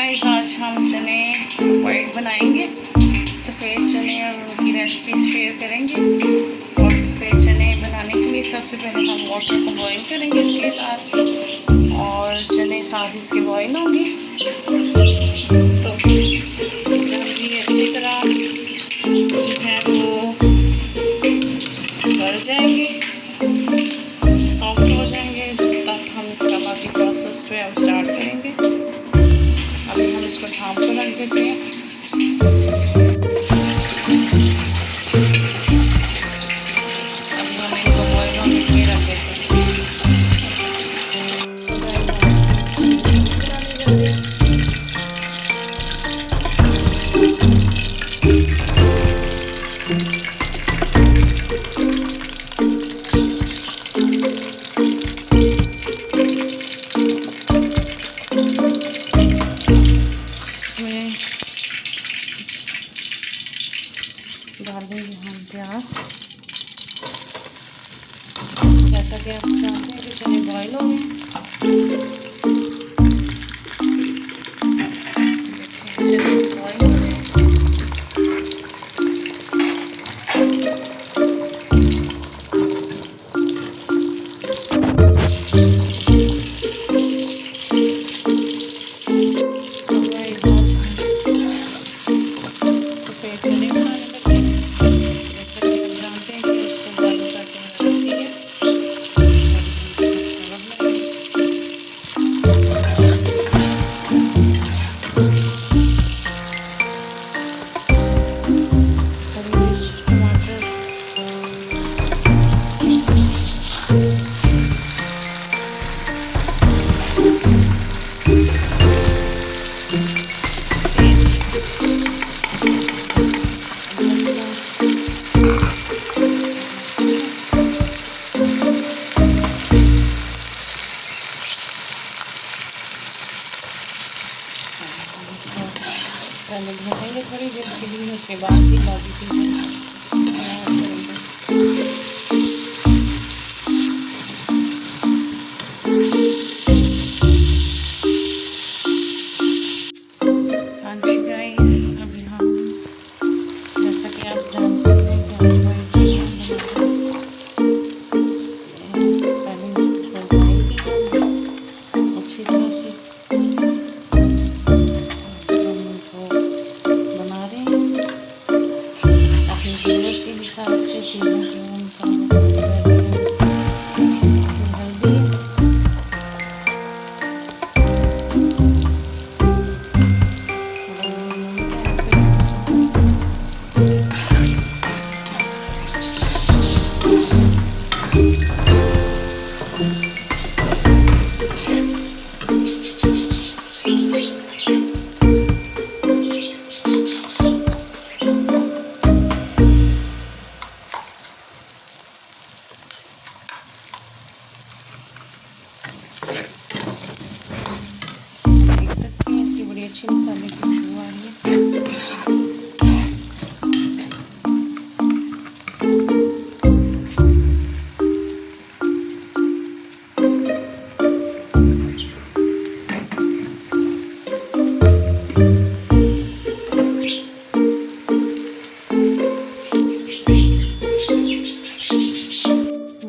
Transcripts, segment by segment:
Guys, आज हम चने वाइट बनाएंगे। सफ़ेद चने और उनकी रेसिपी शेयर करेंगे। और सफ़ेद चने बनाने के लिए सबसे पहले हम वाटर को बॉईल करेंगे इसके साथ, और चने साथ इसके बॉईल होंगे। तो जब ये अच्छी तरह है वो गल जाएंगे, सॉफ्ट हो जाएंगे, तब हम इसका बाकी प्रोसेस जो है स्टार्ट करेंगे। अभी हम इसको ढाँप कर रख देते हैं। अभी हम इनको बॉयल होने के लिए रख देते हैं। डाल देंगे हम प्याज। जैसा कि आप जानते हैं कि चने बॉयल हो गए। पहले भूनेंगे थोड़ी देर के लिए, उसके बाद ही बाकी चीज़ें हाँ जी गाइस, अभी हम जैसा कि आप जानते हैं कि हम पहले अच्छी तरह से अच्छी मसाले की खुशबू आ रही है।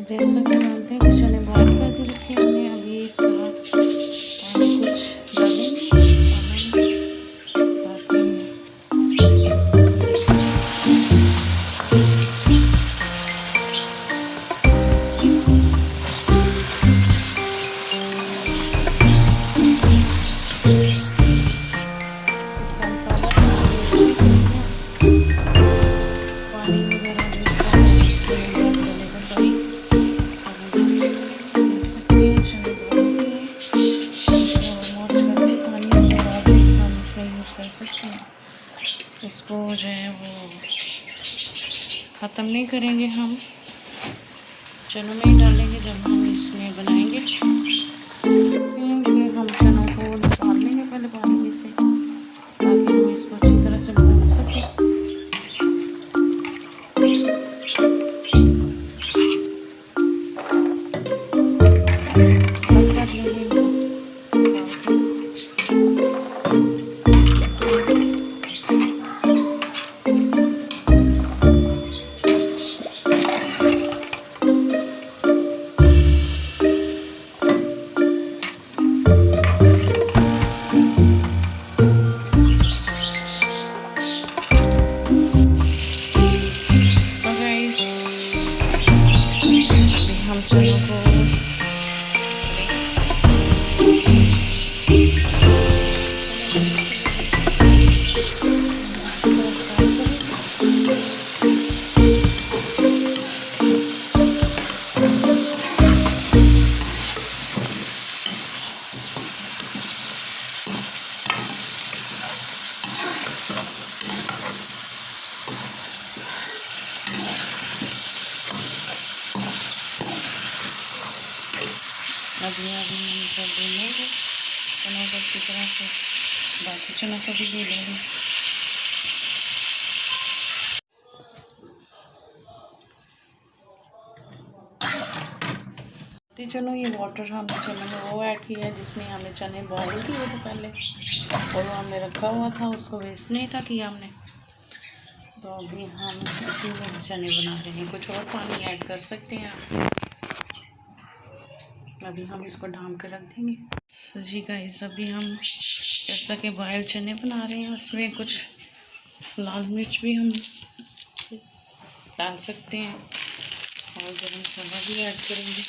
जैसा कि जानते हैं कि चने बॉयल करके रखे हमने, अभी इसको जो है वो ख़त्म नहीं करेंगे, हम चनों में ही डालेंगे जब हम इसमें बनाएंगे। इसलिए हम चनों को निकाल लेंगे पहले पानी में से, ताकि हम इसको अच्छी तरह से भून सकें। सब भूनेंगे चनों को अच्छी तरह से, बाकी चनों को भी भून लेंगे। चलो ये वाटर हमने चने में वो ऐड किया है जिसमें हमने चने बॉईल किए थे पहले, और वो हमने रखा हुआ था, उसको वेस्ट नहीं था किया हमने। तो अभी हम इसी में चने बना रहे हैं, कुछ और पानी ऐड कर सकते हैं आप। अभी हम इसको ढाँप कर रख देंगे। तो जी गाइस, अभी हम जैसा कि बॉयल चने बना रहे हैं, उसमें कुछ लाल मिर्च भी हम डाल सकते हैं और गरम मसाला भी ऐड करेंगे।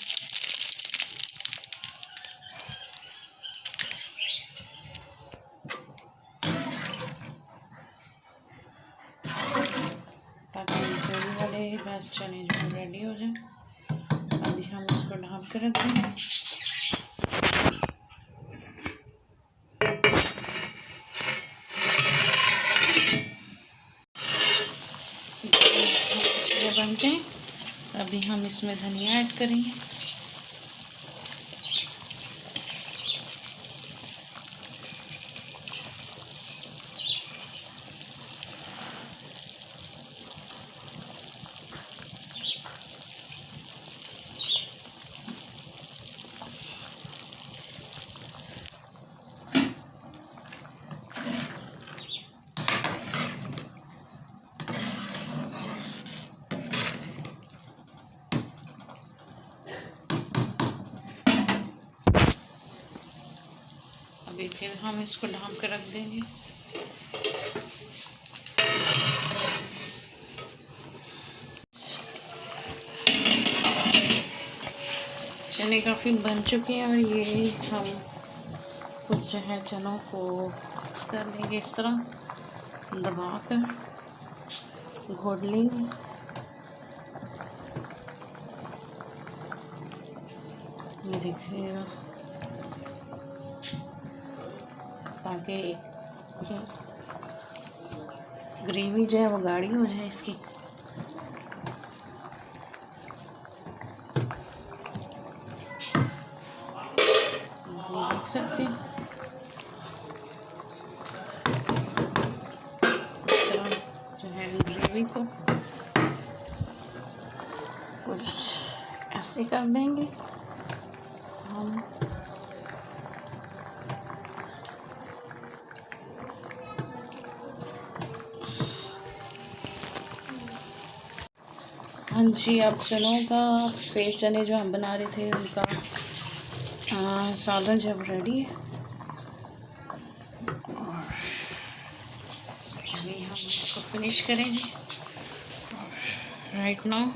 ताकि ग्रेवी वाले बस चने जो रेडी हो जाए। अभी हम इसको ढाँप कर रख देंगे। अच्छे बन जाए, अभी हम इसमें धनिया ऐड करेंगे। अभी फिर हम इसको ढाँप कर रख देंगे। चने काफ़ी बन चुके हैं और ये हम कुछ जो है चनों को मिक्स कर लेंगे, इस तरह दबा कर घोट लेंगे। ये देखिएगा, ताकि ग्रेवी जो है वो गाढ़ी हो जाए इसकी। ये देख सकते हैं जो है ग्रेवी को कुछ ऐसे कर देंगे हम। हाँ जी, अब चनों का सफ़ेद चने जो हम बना रहे थे उनका सालन जब रेडी है, और अभी हम इसको फिनिश करेंगे राइट नाउ।